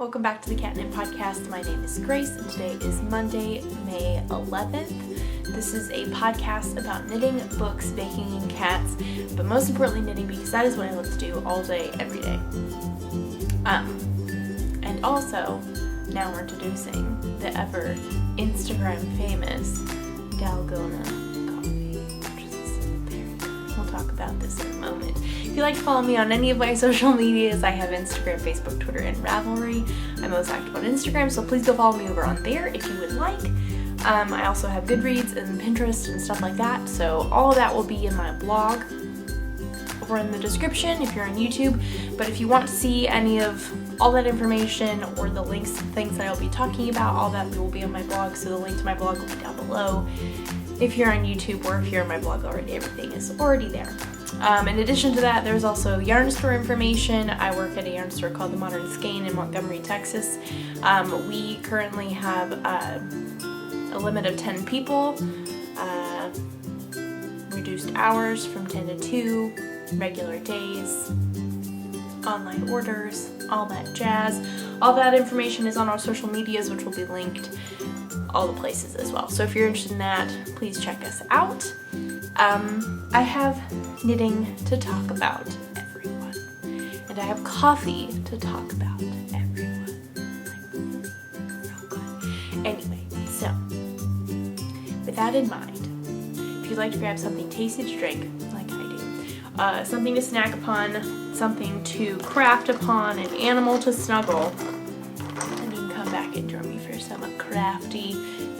Welcome back to the Cat Knit Podcast. My name is Grace and today is Monday, May 11th. This is a podcast about knitting, books, baking, and cats, but most importantly knitting because that is what I love to do all day, every day. And also, now we're introducing the ever Instagram famous Dalgona coffee, which is very good. We'll talk about this in a moment. If you'd like to follow me on any of my social medias, I have Instagram, Facebook, Twitter, and Ravelry. I'm most active on Instagram, so please go follow me over on there if you would like. I also have Goodreads and Pinterest and stuff like that, so all of that will be in my blog over in the description if you're on YouTube. But if you want to see any of all that information or the links to things that I'll be talking about, all that will be on my blog, so the link to my blog will be down below. If you're on YouTube or if you're on my blog already, everything is already there. In addition to that, there's also yarn store information. I work at a yarn store called The Modern Skein in Montgomery, Texas. We currently have a limit of 10 people, reduced hours from 10 to 2, regular days, online orders, all that jazz. All that information is on our social medias, which will be linked all the places as well. So if you're interested in that, please check us out. I have knitting to talk about, everyone. And I have coffee to talk about, everyone. So good. Anyway, so with that in mind, if you'd like to grab something tasty to drink, like I do, something to snack upon, something to craft upon, an animal to snuggle, then you can come back and join me for some crafty,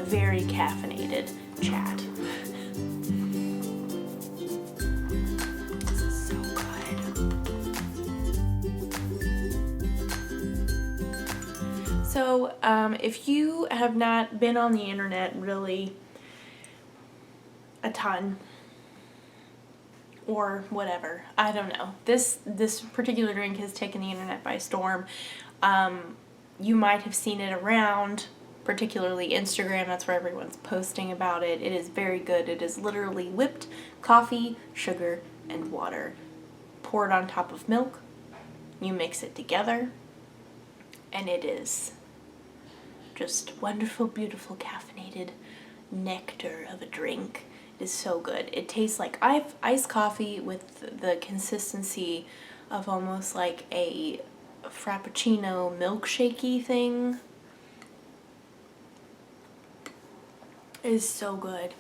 very caffeinated chat. This is so good. So, if you have not been on the internet really a ton, or whatever, I don't know. This particular drink has taken the internet by storm. You might have seen it around, particularly Instagram. That's where everyone's posting about it. It is very good. It is literally whipped coffee, sugar, and water poured on top of milk. You mix it together, and it is just wonderful, beautiful, caffeinated nectar of a drink. It is so good. It tastes like iced coffee with the consistency of almost like a frappuccino milkshakey thing. It is so good.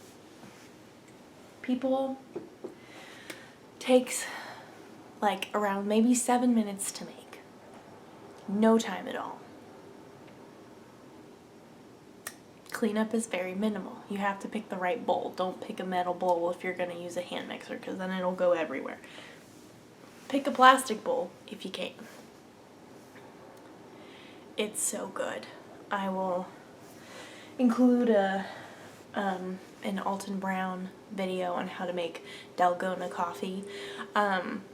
People takes like around maybe 7 minutes to make. No time at all. Cleanup is very minimal. You have to pick the right bowl. Don't pick a metal bowl if you're going to use a hand mixer, because then it'll go everywhere. Pick a plastic bowl if you can. It's so good. I will include an Alton Brown video on how to make Dalgona coffee,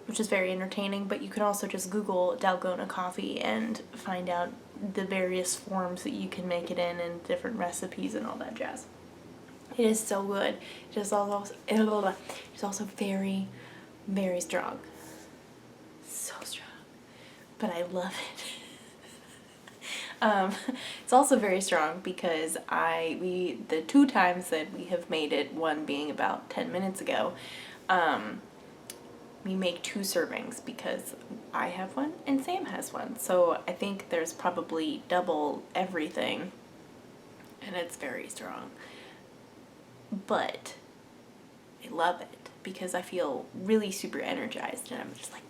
which is very entertaining, but you can also just Google Dalgona coffee and find out the various forms that you can make it in and different recipes and all that jazz. It is so good. It is also very, very strong. So strong. But I love it. It's also very strong because the 2 times that we have made it, one being about 10 minutes ago, we make 2 servings because I have one and Sam has one. So I think there's probably double everything, and it's very strong. But I love it because I feel really super energized and I'm just like,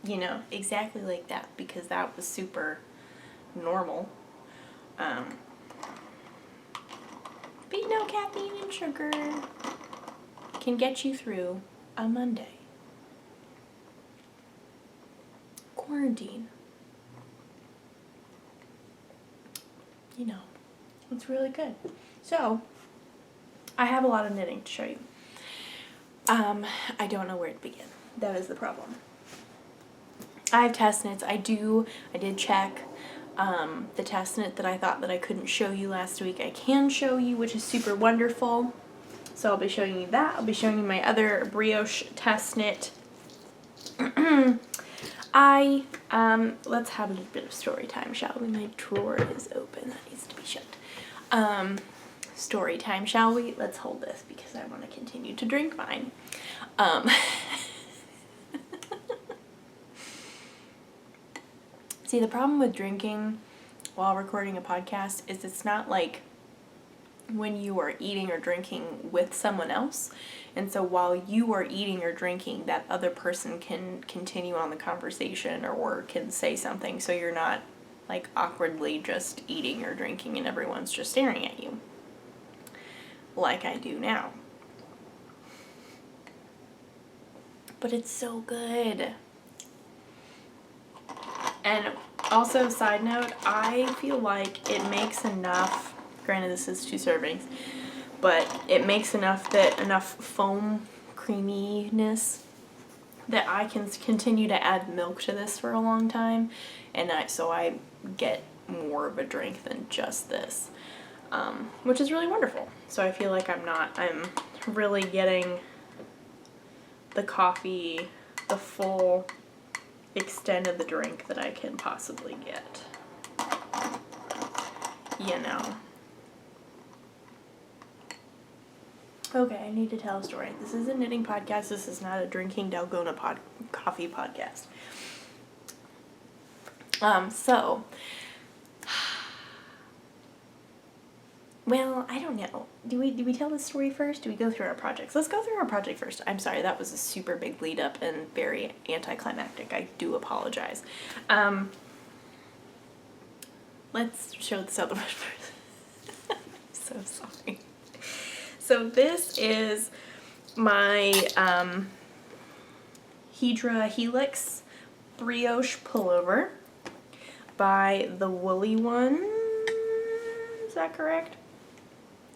you know, exactly like that, because that was super normal. But you know, caffeine and sugar can get you through a Monday. Quarantine. You know, it's really good. So, I have a lot of knitting to show you. I don't know where to begin. That is the problem. I have test knits. I did check the test knit that I thought that I couldn't show you last week. I can show you, which is super wonderful. So I'll be showing you that. I'll be showing you my other brioche test knit. Let's have a little bit of story time, shall we? My drawer is open. That needs to be shut. Story time, shall we? Let's hold this because I want to continue to drink mine. See, the problem with drinking while recording a podcast is it's not like when you are eating or drinking with someone else. And so while you are eating or drinking, that other person can continue on the conversation or can say something, so you're not like awkwardly just eating or drinking and everyone's just staring at you. Like I do now. But it's so good. And also, side note, I feel like it makes enough, granted this is 2 servings, but it makes enough foam creaminess that I can continue to add milk to this for a long time, and so I get more of a drink than just this, which is really wonderful. So I feel like I'm really getting the coffee, the full extent of the drink that I can possibly get, you know. Okay, I need to tell a story. This is a knitting podcast. This is not a drinking Dalgona coffee podcast. Well, I don't know. Do we tell the story first? Do we go through our projects? Let's go through our project first. I'm sorry, that was a super big lead up and very anticlimactic. I do apologize. Let's show this other one first. I'm so sorry. So this is my Hydra Helix brioche pullover by the Woolly One. Is that correct?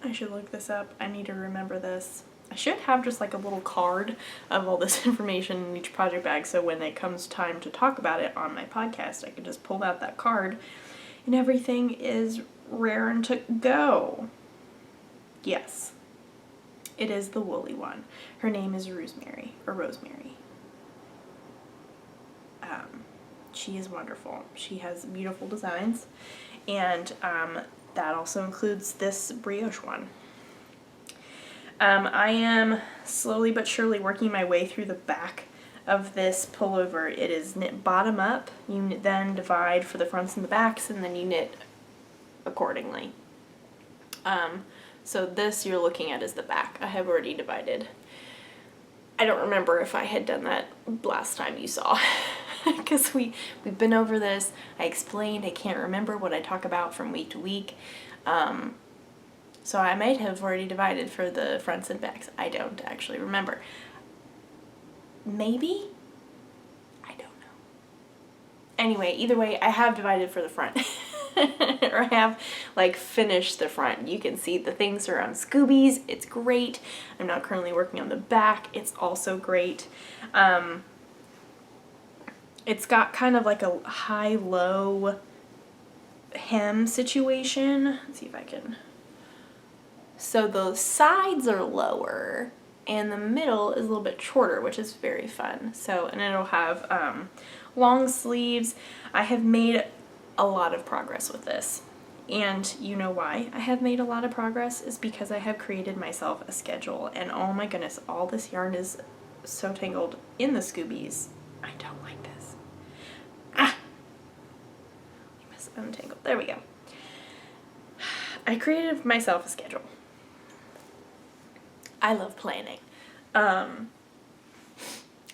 I should look this up. I need to remember this. I should have just like a little card of all this information in each project bag, so when it comes time to talk about it on my podcast, I can just pull out that card and everything is raring to go. Yes, it is the Woolly One. Her name is Rosemary. She is wonderful. She has beautiful designs, and that also includes this brioche one. I am slowly but surely working my way through the back of this pullover. It is knit bottom up. You then divide for the fronts and the backs, and then you knit accordingly. So this you're looking at is the back. I have already divided. I don't remember if I had done that last time you saw, because we've been over this. I explained. I can't remember what I talk about from week to week. So I might have already divided for the fronts and backs. I don't actually remember. Maybe? I don't know. Anyway, either way, I have divided for the front. Or I have like finished the front. You can see the things are on Scoobies. It's great. I'm not currently working on the back. It's also great. It's got kind of like a high-low hem situation. Let's see if I can. So the sides are lower and the middle is a little bit shorter, which is very fun. So, and it'll have long sleeves. I have made a lot of progress with this, and you know why I have made a lot of progress is because I have created myself a schedule, and oh my goodness, all this yarn is so tangled in the Scoobies. I don't like this. We must untangle. There we go. I created myself a schedule. I love planning.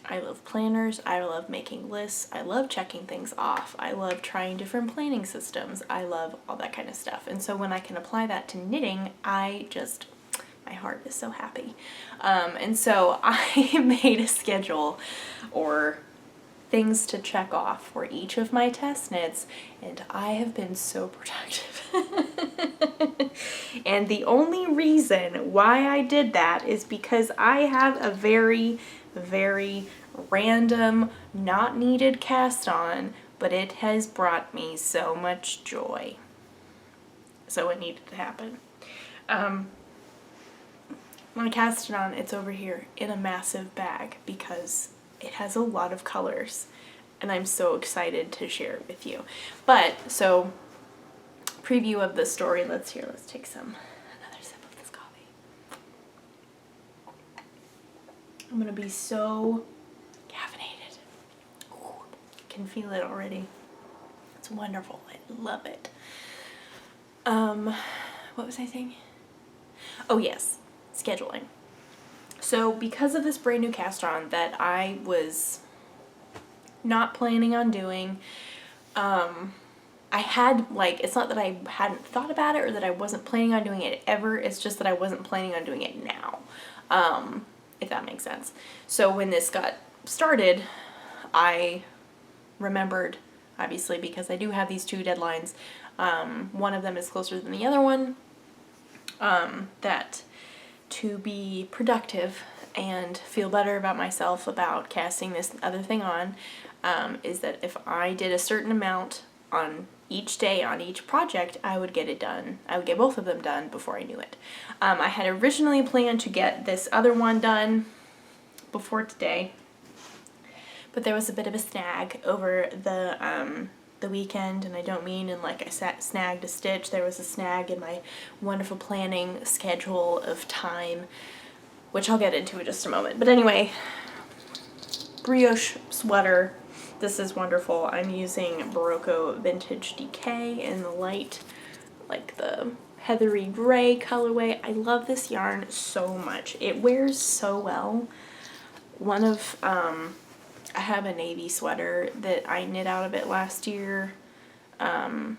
I love planners. I love making lists. I love checking things off. I love trying different planning systems. I love all that kind of stuff. And so when I can apply that to knitting, my heart is so happy. And so I made a schedule or things to check off for each of my test knits, and I have been so productive. And the only reason why I did that is because I have a very, very random, not needed cast on, but it has brought me so much joy. So it needed to happen. When I cast it on, it's over here in a massive bag because it has a lot of colors, and I'm so excited to share it with you. But, so, preview of the story. Let's take another sip of this coffee. I'm gonna be so caffeinated. Ooh, can feel it already. It's wonderful. I love it. What was I saying? Oh yes, scheduling. So because of this brand new cast on that I was not planning on doing, I had, like, it's not that I hadn't thought about it or that I wasn't planning on doing it ever, it's just that I wasn't planning on doing it now, if that makes sense. So when this got started, I remembered, obviously, because I do have these 2 deadlines, one of them is closer than the other one, that to be productive and feel better about myself about casting this other thing on, is that if I did a certain amount on each day on each project, I would get it done. I would get both of them done before I knew it. I had originally planned to get this other one done before today, but there was a bit of a snag over the weekend, and I don't mean in like I snagged a stitch. There was a snag in my wonderful planning schedule of time, which I'll get into in just a moment. But anyway, brioche sweater. This is wonderful. I'm using Barocco Vintage DK in the light, like the heathery gray colorway. I love this yarn so much. It wears so well. I have a navy sweater that I knit out of it last year, and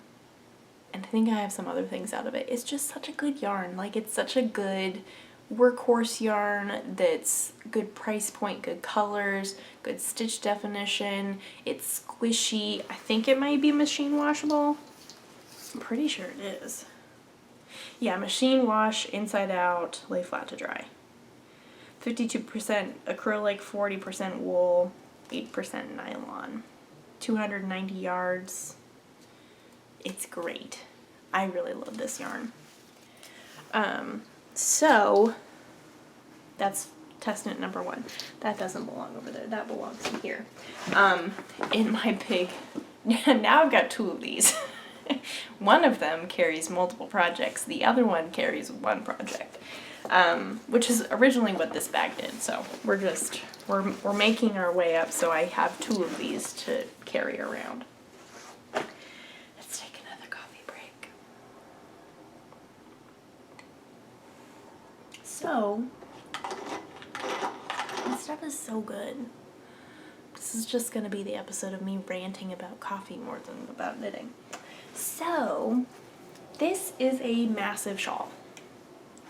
I think I have some other things out of it. It's just such a good yarn. Like, it's such a good workhorse yarn that's good price point, good colors, good stitch definition. It's squishy. I think it might be machine washable. I'm pretty sure it is. Yeah, machine wash, inside out, lay flat to dry. 52% acrylic, 40% wool, 8% nylon. 290 yards. It's great. I really love this yarn. So that's test knit number 1. That doesn't belong over there. That belongs in here. In my big, now I've got 2 of these. One of them carries multiple projects. The other one carries 1 project, which is originally what this bag did. So we're making our way up. So I have 2 of these to carry around. Let's take another coffee break. So, this stuff is so good. This is just going to be the episode of me ranting about coffee more than about knitting. So, this is a massive shawl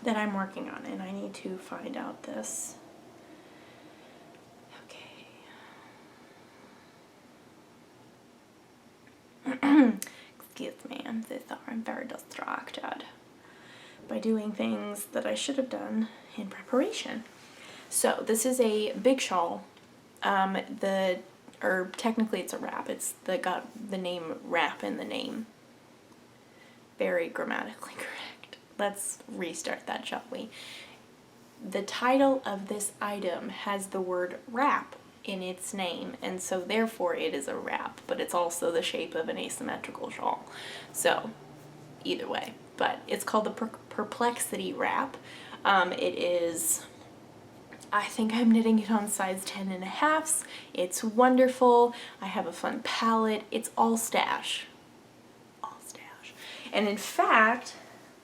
that I'm working on, and I need to find out this. Okay. Excuse me, I'm very distracted by doing things that I should have done in preparation. So this is a big shawl. Or technically it's a wrap. It's got the name wrap in the name. Very grammatically correct. Let's restart that, shall we? The title of this item has the word wrap in its name, and so therefore it is a wrap, but it's also the shape of an asymmetrical shawl. So either way, but it's called the Perplexity wrap. It is, I think I'm knitting it on size 10.5. It's wonderful. I have a fun palette. It's all stash. All stash. And in fact,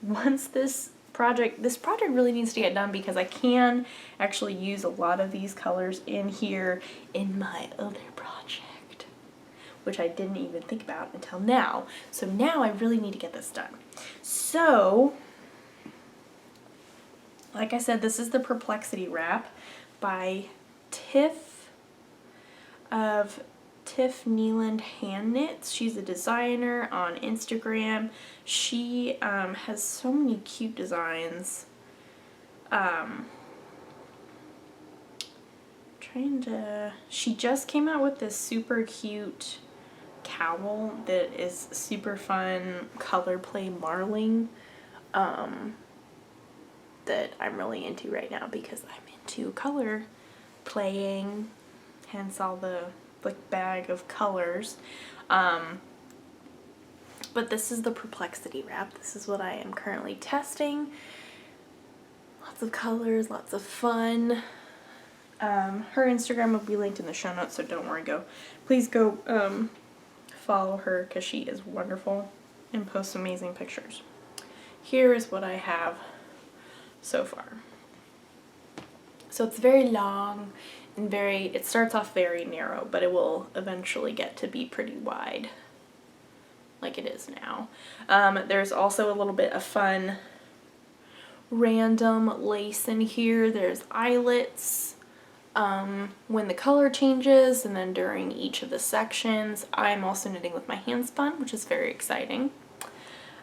once this project really needs to get done, because I can actually use a lot of these colors in here in my other project, which I didn't even think about until now. So now I really need to get this done. So, like I said, this is the Perplexity wrap by Tiff of Tiff Neeland Hand Knits. She's a designer on Instagram. She has so many cute designs. She just came out with this super cute cowl that is super fun color play marling, that I'm really into right now because I'm into color playing, hence all the like bag of colors. But this is the Perplexity wrap. This is what I am currently testing. Lots of colors, lots of fun. Her Instagram will be linked in the show notes, so don't worry, please go follow her because she is wonderful and posts amazing pictures. Here is what I have so far. So it's very long and it starts off very narrow, but it will eventually get to be pretty wide like it is now. There's also a little bit of fun random lace in here. There's eyelets when the color changes, and then during each of the sections. I'm also knitting with my hand spun, which is very exciting.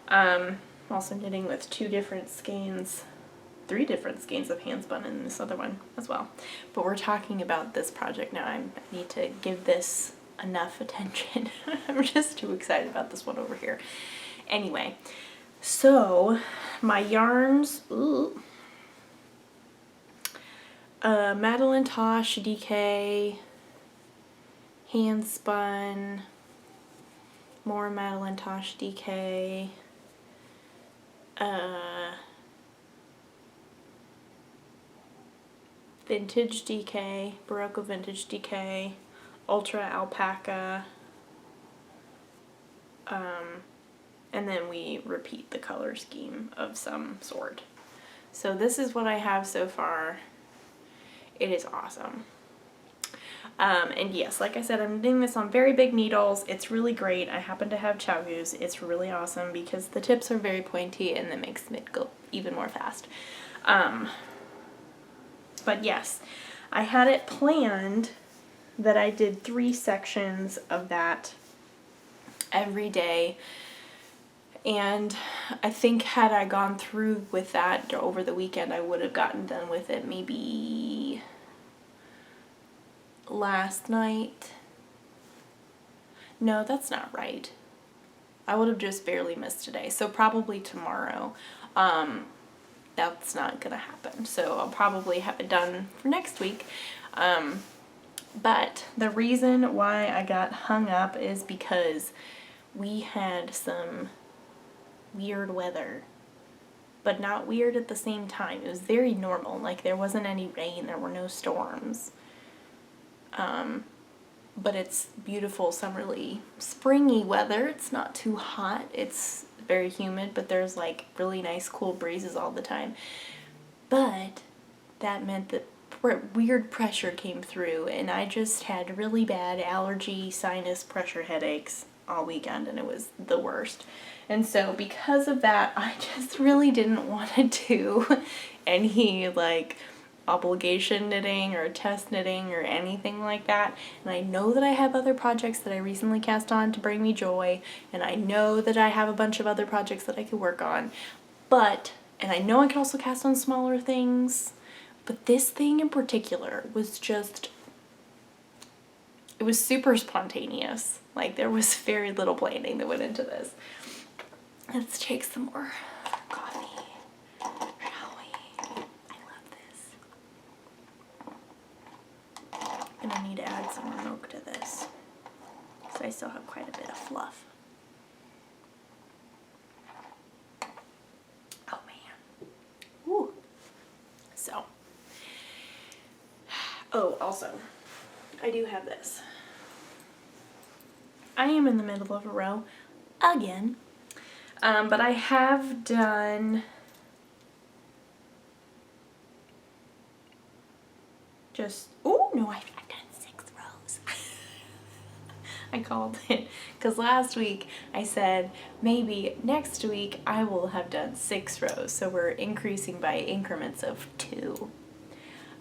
I'm also knitting with 3 different skeins of hand spun in this other one as well. But we're talking about this project now. I need to give this enough attention. I'm just too excited about this one over here. Anyway, so my yarns, Madeline Tosh DK, hand spun, more Madeline Tosh DK, vintage DK, Barocco vintage DK, ultra alpaca, and then we repeat the color scheme of some sort. So this is what I have so far. It is awesome. And yes, like I said, I'm doing this on very big needles. It's really great. I happen to have Chowgoos. It's really awesome because the tips are very pointy and that makes it go even more fast. But yes, I had it planned that I did 3 sections of that every day. And I think had I gone through with that over the weekend, I would have gotten done with it maybe last night. No, that's not right. I would have just barely missed today. So probably tomorrow. That's not gonna happen. So I'll probably have it done for next week. But the reason why I got hung up is because we had some weird weather, but not weird at the same time. It was very normal. Like there wasn't any rain, there were no storms. But it's beautiful, summerly, springy weather. It's not too hot. It's very humid, but there's like really nice cool breezes all the time. But that meant that weird pressure came through, and I just had really bad allergy, sinus, pressure headaches all weekend, and it was the worst. And so because of that, I just really didn't want to do any like obligation knitting or test knitting or anything like that. And I know that I have other projects that I recently cast on to bring me joy, and I know that I have a bunch of other projects that I could work on, and I know I could also cast on smaller things, but this thing in particular was just, it was super spontaneous. Like there was very little planning that went into this. Let's take some more coffee, shall we? I love this. I'm gonna need to add some more milk to this because I still have quite a bit of fluff. Oh man. Woo. So. Oh, also, I do have this. I am in the middle of a row again. But I have done I've done 6 rows. I called it, because last week I said maybe next week I will have done 6 rows, so we're increasing by increments of 2.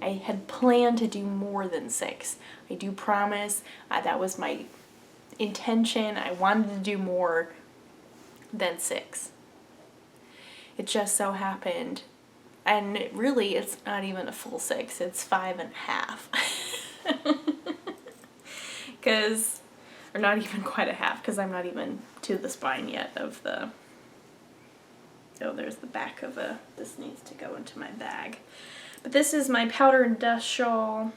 I had planned to do more than 6. I do promise, that was my intention. I wanted to do more than 6. It just so happened, and really it's not even a full 6, it's 5.5. Or not even quite a half, because I'm not even to the spine yet of the, oh, there's the back of this needs to go into my bag. But this is my powder and dust shawl.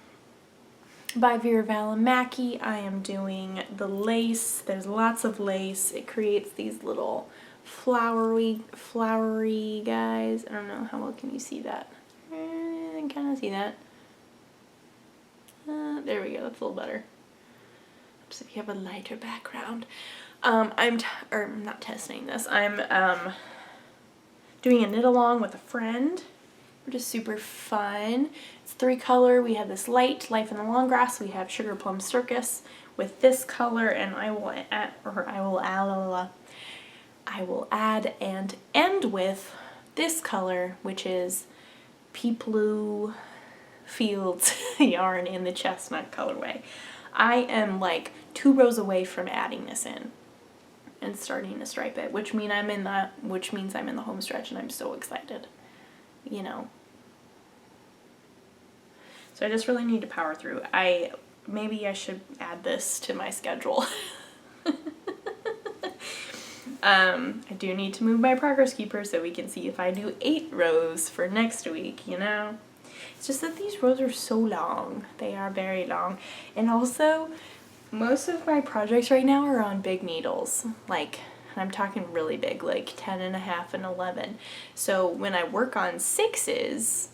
by Vera Valimaki. I am doing the lace. There's lots of lace. It creates these little flowery guys. I don't know, how well can you see that? I can kind of see that. There we go, that's a little better. Just if you have a lighter background. I'm not testing this. I'm doing a knit along with a friend, which is super fun. It's 3-color. We have this light, Life in the Long Grass. We have Sugar Plum Circus with this color, and I will add and end with this color, which is Peeplu Fields yarn in the chestnut colorway. I am like 2 rows away from adding this in and starting to stripe it, which means I'm in the home stretch, and I'm so excited, you know. So I just really need to power through. Maybe I should add this to my schedule. I do need to move my progress keeper so we can see if I do 8 rows for next week, you know. It's just that these rows are so long. They are very long. And also, most of my projects right now are on big needles. Like, I'm talking really big, like 10.5 and 11. So when I work on 6s,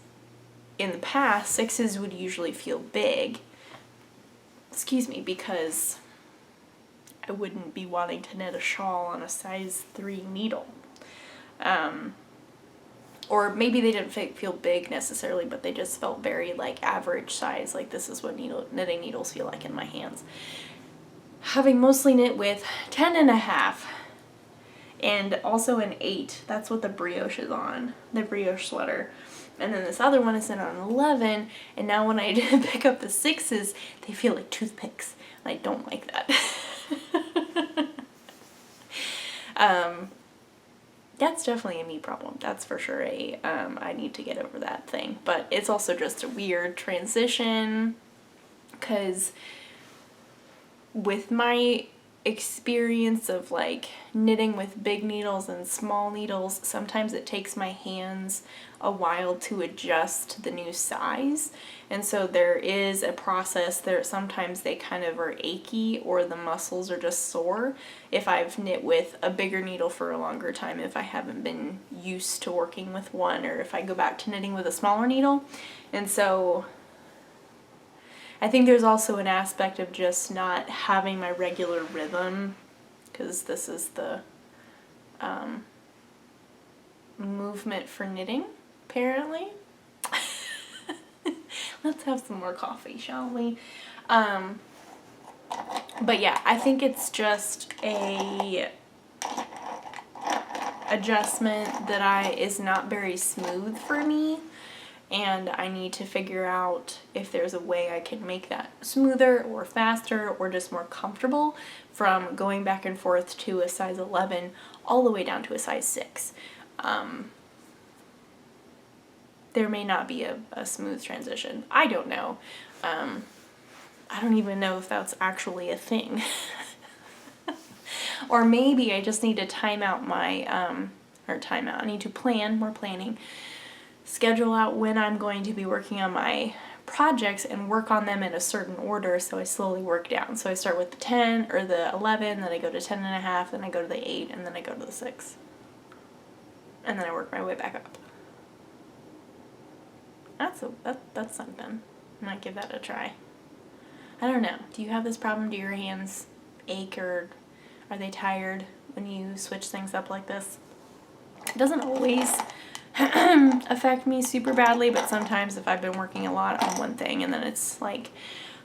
in the past, 6s would usually feel big. Excuse me, because I wouldn't be wanting to knit a shawl on a size 3 needle. Or maybe they didn't feel big necessarily, but they just felt very like average size. Like, this is what knitting needles feel like in my hands. Having mostly knit with 10.5 and also an 8. That's what the brioche is on, the brioche sweater. And then this other one is knit on 11, and now when I pick up the 6s, they feel like toothpicks. I don't like that. That's definitely a me problem. That's for sure I need to get over that thing. But it's also just a weird transition, because with my experience of like knitting with big needles and small needles, sometimes it takes my hands a while to adjust to the new size, and so there is a process there. Sometimes they kind of are achy, or the muscles are just sore if I've knit with a bigger needle for a longer time, if I haven't been used to working with one, or if I go back to knitting with a smaller needle. And so I think there's also an aspect of just not having my regular rhythm, because this is the movement for knitting, apparently. Let's have some more coffee, shall we? But yeah, I think it's just a adjustment that is not very smooth for me, and I need to figure out if there's a way I can make that smoother or faster or just more comfortable from going back and forth to a size 11 all the way down to a size 6. There may not be a smooth transition. I don't know. I don't even know if that's actually a thing. Or maybe I just need to time out my, I need to plan, more planning, schedule out when I'm going to be working on my projects and work on them in a certain order, so I slowly work down. So I start with the 10 or the 11, then I go to 10.5, then I go to the 8, and then I go to the 6. And then I work my way back up. That's something. I might give that a try. I don't know. Do you have this problem? Do your hands ache, or are they tired when you switch things up like this? It doesn't always affect me super badly, but sometimes if I've been working a lot on one thing and then it's like,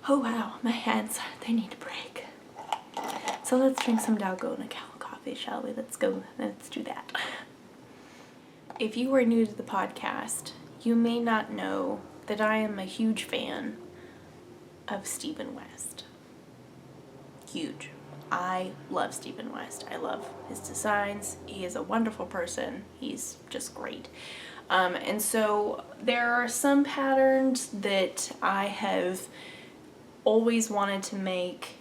oh wow, my hands, they need to break. So let's drink some Dalgona coffee, shall we? Let's do that. If you are new to the podcast, you may not know that I am a huge fan of Stephen West. Huge. I love Stephen West. I love his designs. He is a wonderful person. He's just great. And so there are some patterns that I have always wanted to make,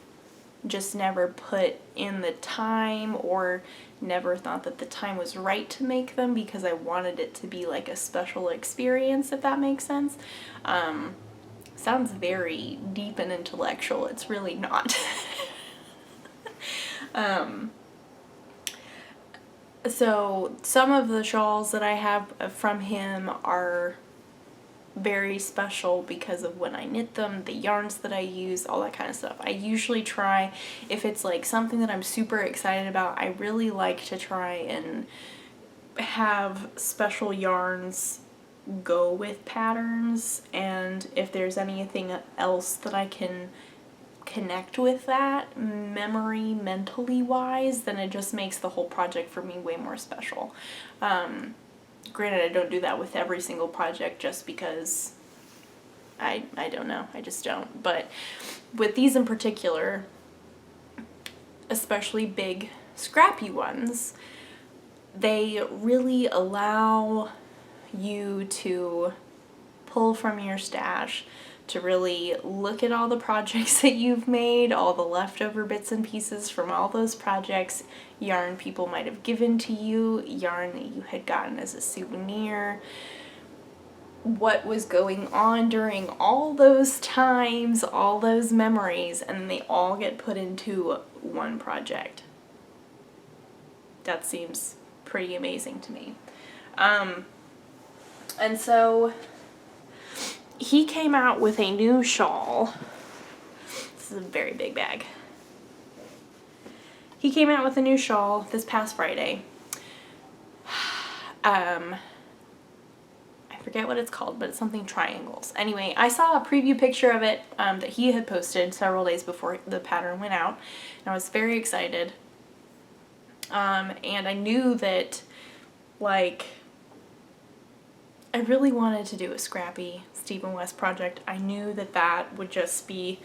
just never put in the time, or never thought that the time was right to make them, because I wanted it to be like a special experience, if that makes sense. sounds very deep and intellectual. It's really not. So some of the shawls that I have from him are very special because of when I knit them, the yarns that I use, all that kind of stuff. I usually try, if it's like something that I'm super excited about, I really like to try and have special yarns go with patterns, and if there's anything else that I can connect with that mentally wise, then it just makes the whole project for me way more special. Granted, I don't do that with every single project just because I don't know, I just don't. But with these in particular, especially big scrappy ones, they really allow you to pull from your stash, to really look at all the projects that you've made, all the leftover bits and pieces from all those projects, yarn people might have given to you, yarn that you had gotten as a souvenir, what was going on during all those times, all those memories, and they all get put into one project. That seems pretty amazing to me. And so he came out with a new shawl. This is a very big bag. He came out with a new shawl this past Friday. I forget what it's called, but it's something triangles. Anyway, I saw a preview picture of it that he had posted several days before the pattern went out, and I was very excited. And I knew that, like, I really wanted to do a scrappy Stephen West project. I knew that that would just be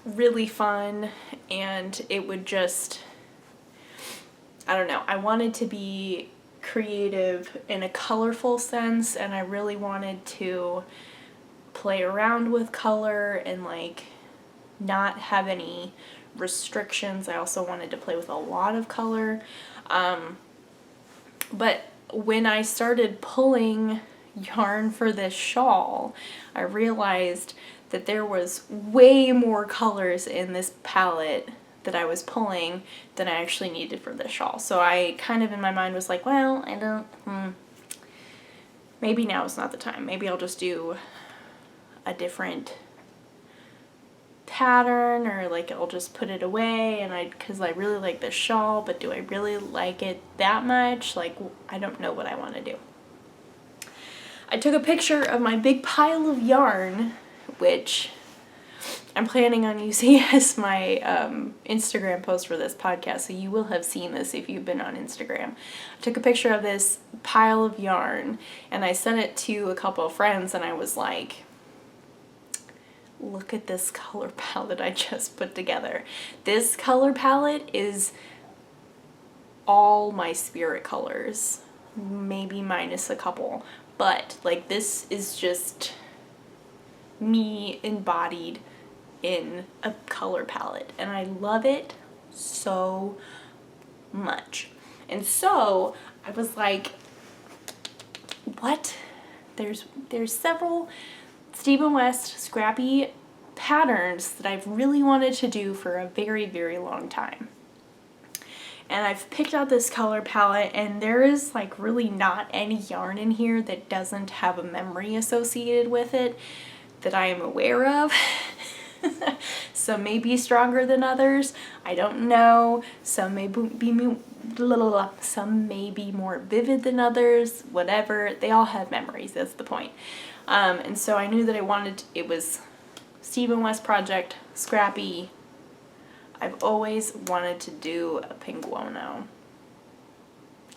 really fun, and it would just, I don't know, I wanted to be creative in a colorful sense, and I really wanted to play around with color and like not have any restrictions. I also wanted to play with a lot of color, but when I started pulling yarn for this shawl, I realized that there was way more colors in this palette that I was pulling than I actually needed for this shawl. So I kind of in my mind was like, well, I don't, maybe now is not the time. Maybe I'll just do a different pattern, or like I'll just put it away, and because I really like this shawl, but do I really like it that much? Like, I don't know what I want to do. I took a picture of my big pile of yarn, which I'm planning on using as my Instagram post for this podcast, so you will have seen this if you've been on Instagram. I took a picture of this pile of yarn, and I sent it to a couple of friends, and I was like, look at this color palette I just put together. This color palette is all my spirit colors, maybe minus a couple, but like this is just me embodied in a color palette, and I love it so much. And so I was like, what? There's several Stephen West scrappy patterns that I've really wanted to do for a very, very long time. And I've picked out this color palette, and there is like really not any yarn in here that doesn't have a memory associated with it that I am aware of. Some may be stronger than others, I don't know. Some may be more vivid than others, whatever. They all have memories, that's the point. And so I knew that it was Stephen West project, scrappy. I've always wanted to do a pinguono,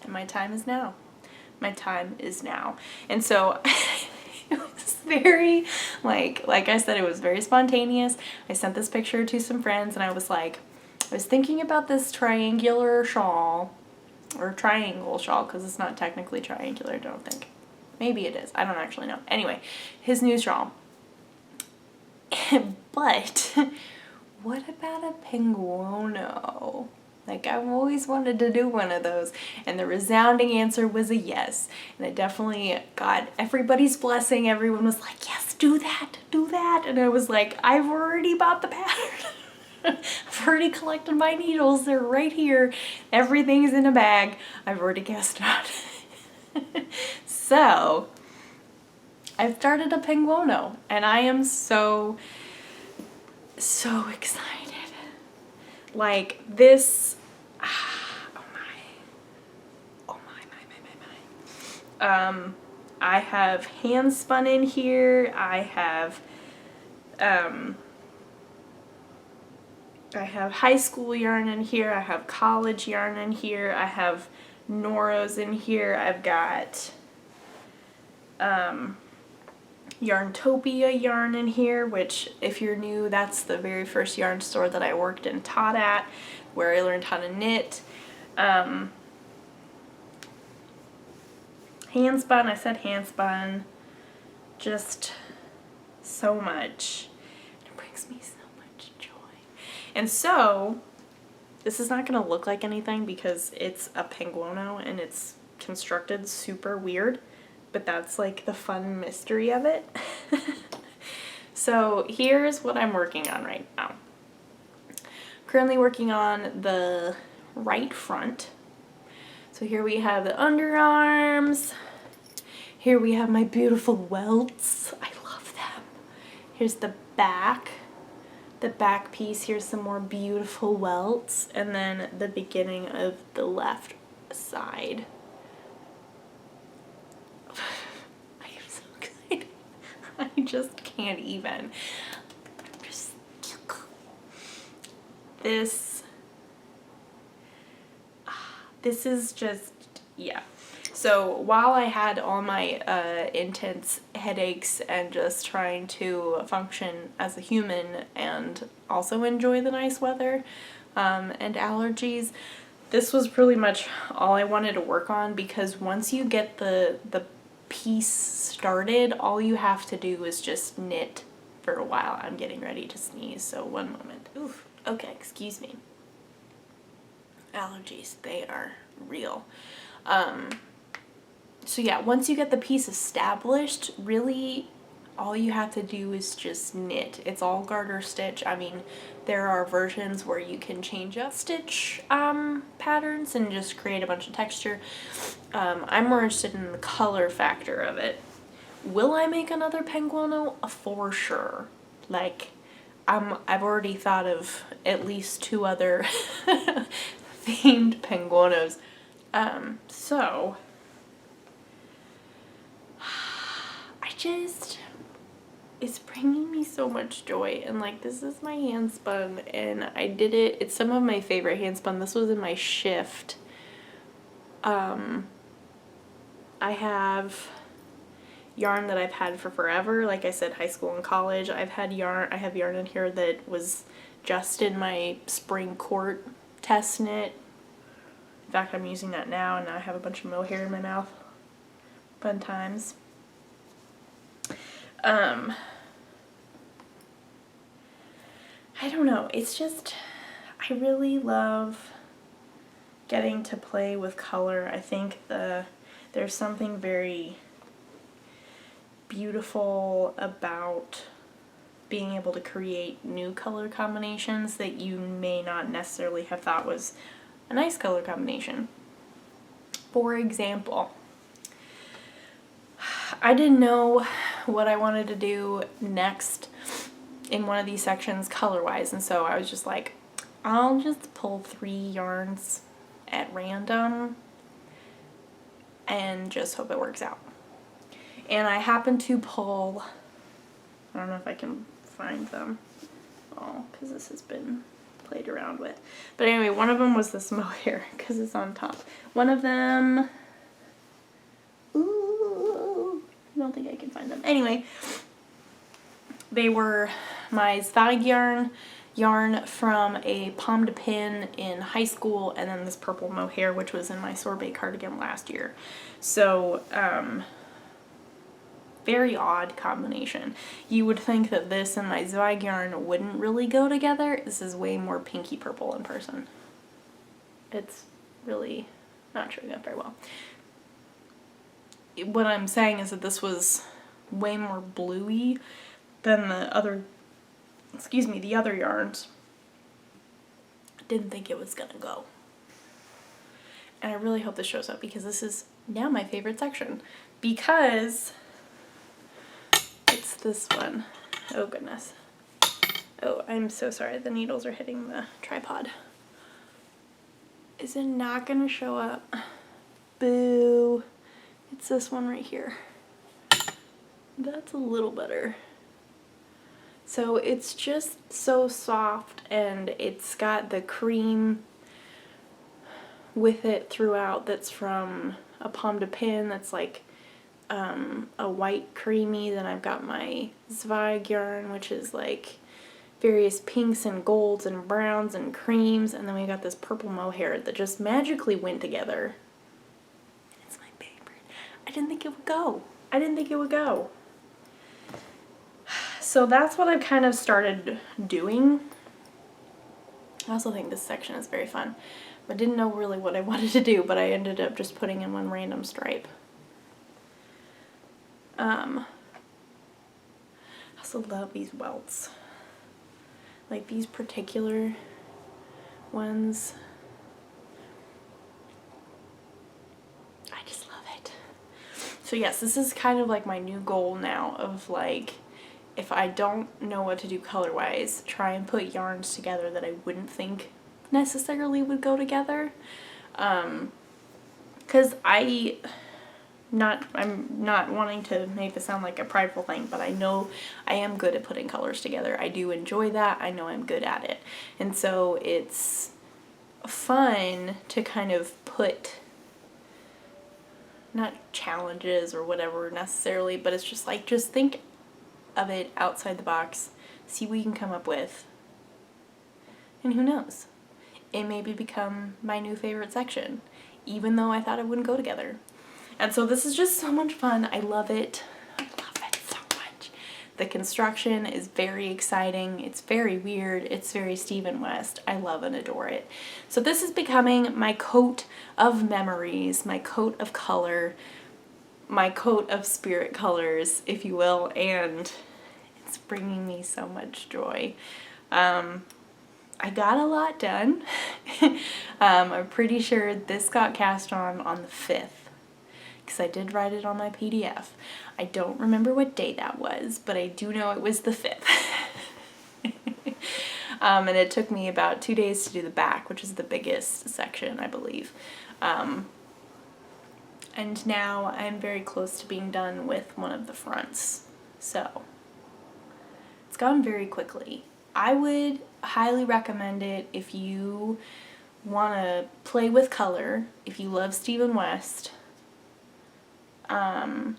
and my time is now. My time is now. And so it was very, like I said, it was very spontaneous. I sent this picture to some friends, and I was like, I was thinking about this triangular shawl, or triangle shawl, because it's not technically triangular, I don't think. Maybe it is. I don't actually know. Anyway, his new shawl. But what about a pinguono? Like, I've always wanted to do one of those. And the resounding answer was a yes. And it definitely got everybody's blessing. Everyone was like, yes, do that, do that. And I was like, I've already bought the pattern. I've already collected my needles. They're right here. Everything's in a bag. I've already cast it. So, I've started a penguono, and I am so excited. Like this, oh my. I have hand spun in here. I have high school yarn in here. I have college yarn in here. I have Noros in here. I've got Yarntopia yarn in here, which if you're new, that's the very first yarn store that I worked and taught at, where I learned how to knit. Hand spun, I said hand spun, just so much. It brings me so much joy. And so, this is not going to look like anything because it's a penguono and it's constructed super weird. But that's like the fun mystery of it. So here's what I'm working on right now. Currently working on the right front. So here we have the underarms. Here we have my beautiful welts. I love them. Here's the back. The back piece, here's some more beautiful welts. And then the beginning of the left side. I just can't even. This is just, yeah. So while I had all my intense headaches and just trying to function as a human and also enjoy the nice weather and allergies, this was pretty much all I wanted to work on, because once you get the piece started, all you have to do is just knit for a while. I'm getting ready to sneeze, so one moment. Oof. Okay, excuse me. Allergies, they are real. So yeah, once you get the piece established, really all you have to do is just knit. It's all garter stitch. I mean, there are versions where you can change up stitch patterns and just create a bunch of texture. I'm more interested in the color factor of it. Will I make another penguono? For sure. Like, I've already thought of at least 2 other themed penguonos. So it's bringing me so much joy, and like, this is my hand spun, and I did it. It's some of my favorite hand spun. This was in my shift. I have yarn that I've had for forever. Like I said, high school and college. I have yarn in here that was just in my spring court test knit. In fact, I'm using that now, and now I have a bunch of mohair in my mouth. Fun times. I don't know, it's just, I really love getting to play with color. I think there's something very beautiful about being able to create new color combinations that you may not necessarily have thought was a nice color combination. For example, I didn't know what I wanted to do next in one of these sections color-wise, and so I was just like, I'll just pull 3 yarns at random and just hope it works out. And I happened to pull, I don't know if I can find them, oh, because this has been played around with. But anyway, one of them was this mohair, because it's on top. One of them, ooh, I don't think I can find them. Anyway, they were my Zweig yarn from a pomme de pin in high school, and then this purple mohair, which was in my sorbet cardigan last year. So, very odd combination. You would think that this and my Zweig yarn wouldn't really go together. This is way more pinky purple in person. it's really not showing up very well. What I'm saying is that this was way more bluey than the other yarns. I didn't think it was gonna go. And I really hope this shows up because this is now my favorite section, because it's this one. Oh goodness. Oh, I'm so sorry, the needles are hitting the tripod. Is it not gonna show up? Boo. It's this one right here. That's a little better. So it's just so soft, and it's got the cream with it throughout that's from a pomme de pin that's like a white creamy. Then I've got my Zweig yarn, which is like various pinks and golds and browns and creams, and then we got this purple mohair that just magically went together. It's my favorite. I didn't think it would go. I didn't think it would go. So that's what I've kind of started doing. I also think this section is very fun. I didn't know really what I wanted to do, but I ended up just putting in one random stripe. I also love these welts. Like these particular ones. I just love it. So yes, this is kind of like my new goal now of like, if I don't know what to do color-wise, try and put yarns together that I wouldn't think necessarily would go together. Because I'm not wanting to make this sound like a prideful thing, but I know I am good at putting colors together. I do enjoy that. I know I'm good at it. And so it's fun to kind of put, not challenges or whatever necessarily, but it's just like, just think of it outside the box, see what you can come up with, and who knows, it maybe become my new favorite section, even though I thought it wouldn't go together. And so this is just so much fun. I love it. I love it so much. The construction is very exciting. It's very weird. It's very Stephen West. I love and adore it. So this is becoming my coat of memories, my coat of color, my coat of spirit colors, if you will, and it's bringing me so much joy. I got a lot done. I'm pretty sure this got cast on the 5th, because I did write it on my PDF. I don't remember what day that was, but I do know it was the 5th. And it took me about 2 days to do the back, which is the biggest section, I believe. And now I'm very close to being done with one of the fronts. So it's gone very quickly. I would highly recommend it if you want to play with color, if you love Stephen West, and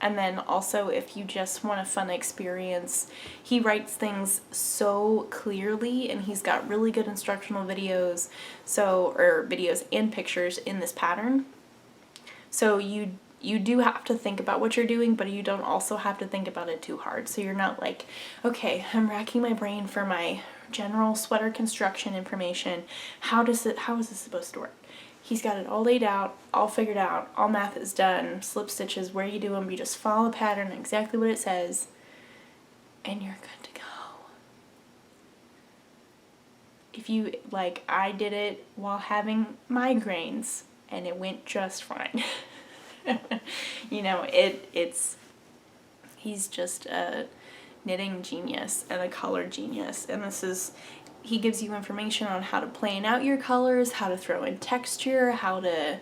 then also if you just want a fun experience. He writes things so clearly, and he's got really good instructional videos, or videos and pictures in this pattern. So you do have to think about what you're doing, but you don't also have to think about it too hard. So you're not like, okay, I'm racking my brain for my general sweater construction information. How is this supposed to work? He's got it all laid out, all figured out, all math is done, slip stitches, where you do them, you just follow the pattern, exactly what it says, and you're good to go. If you, like, I did it while having migraines, and it went just fine. You know, he's just a knitting genius and a color genius, and he gives you information on how to plan out your colors, how to throw in texture, how to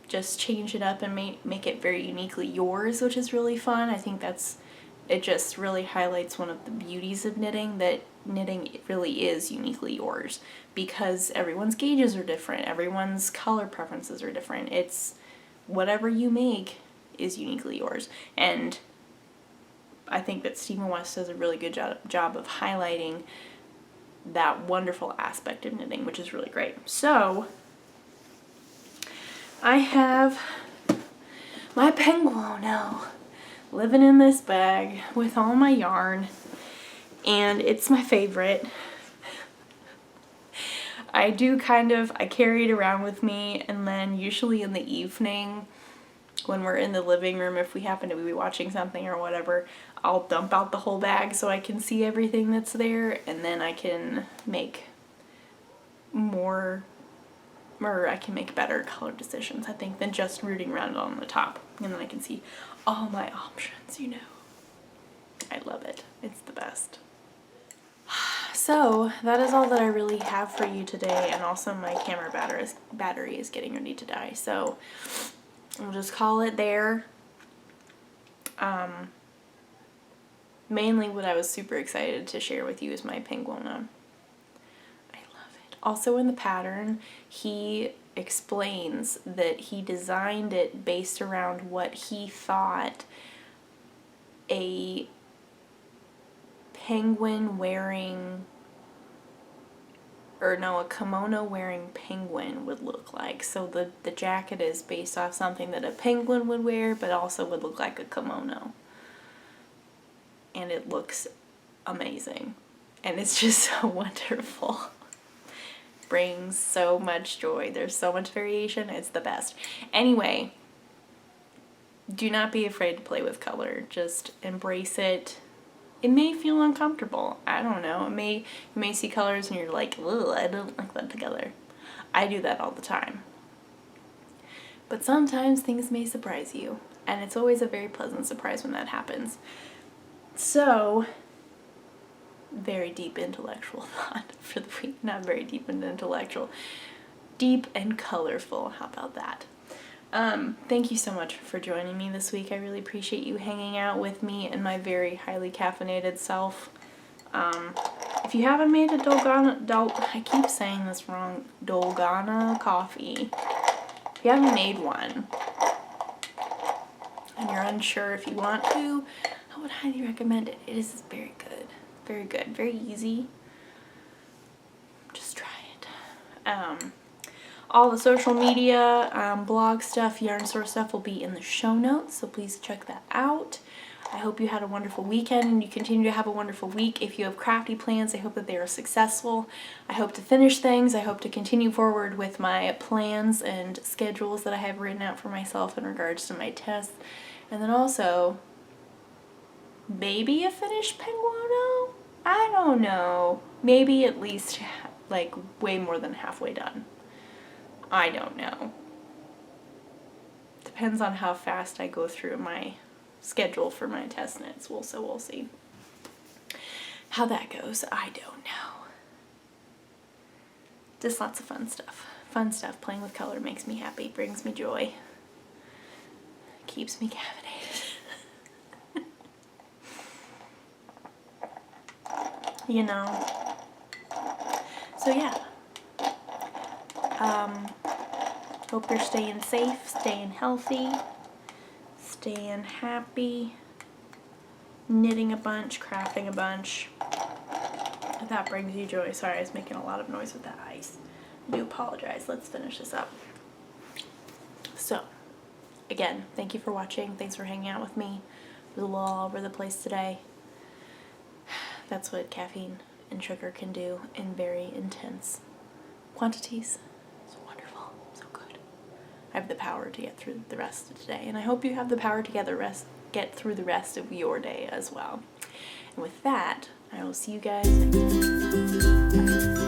just change it up and make it very uniquely yours, which is really fun. I think it just really highlights one of the beauties of knitting, that knitting really is uniquely yours, because everyone's gauges are different, everyone's color preferences are different. It's whatever you make is uniquely yours. And I think that Stephen West does a really good job of highlighting that wonderful aspect of knitting, which is really great. So I have my penguin now living in this bag with all my yarn, and it's my favorite. I carry it around with me, and then usually in the evening when we're in the living room, if we happen to be watching something or whatever, I'll dump out the whole bag so I can see everything that's there, and then I can make better color decisions, I think, than just rooting around it on the top. And then I can see all my options, you know. I love it. It's the best. So that is all that I really have for you today, and also my camera battery is getting ready to die, so we'll just call it there. Mainly what I was super excited to share with you is my penguina. I love it. Also in the pattern, he explains that he designed it based around what he thought a a kimono wearing penguin would look like. So the jacket is based off something that a penguin would wear, but also would look like a kimono. And it looks amazing. And it's just so wonderful. Brings so much joy. There's so much variation. It's the best. Anyway, do not be afraid to play with color. Just embrace it. It may feel uncomfortable. I don't know. You may see colors and you're like, ugh, I don't like that together. I do that all the time. But sometimes things may surprise you. And it's always a very pleasant surprise when that happens. So, very deep intellectual thought for the week. Not very deep and intellectual. Deep and colorful. How about that? Thank you so much for joining me this week. I really appreciate you hanging out with me and my very highly caffeinated self. If you haven't made a I keep saying this wrong, Dalgona coffee. If you haven't made one, and you're unsure if you want to, I would highly recommend it. It is very good. Very good. Very easy. Just try it. All the social media, blog stuff, yarn store stuff will be in the show notes, so please check that out. I hope you had a wonderful weekend and you continue to have a wonderful week. If you have crafty plans, I hope that they are successful. I hope to finish things. I hope to continue forward with my plans and schedules that I have written out for myself in regards to my tests. And then also, maybe a finished penguino? I don't know. Maybe at least like way more than halfway done. I don't know. Depends on how fast I go through my schedule for my test knits. So we'll see how that goes. I don't know. Just lots of fun stuff. Fun stuff. Playing with color makes me happy, brings me joy, keeps me caffeinated. You know. So yeah. Hope you're staying safe, staying healthy, staying happy, knitting a bunch, crafting a bunch. If that brings you joy. Sorry, I was making a lot of noise with that ice. I do apologize. Let's finish this up. So, again, thank you for watching. Thanks for hanging out with me. It was a little all over the place today. That's what caffeine and sugar can do in very intense quantities. I have the power to get through the rest of today, and I hope you have the power to get through the rest of your day as well. And with that, I will see you guys next time. Bye.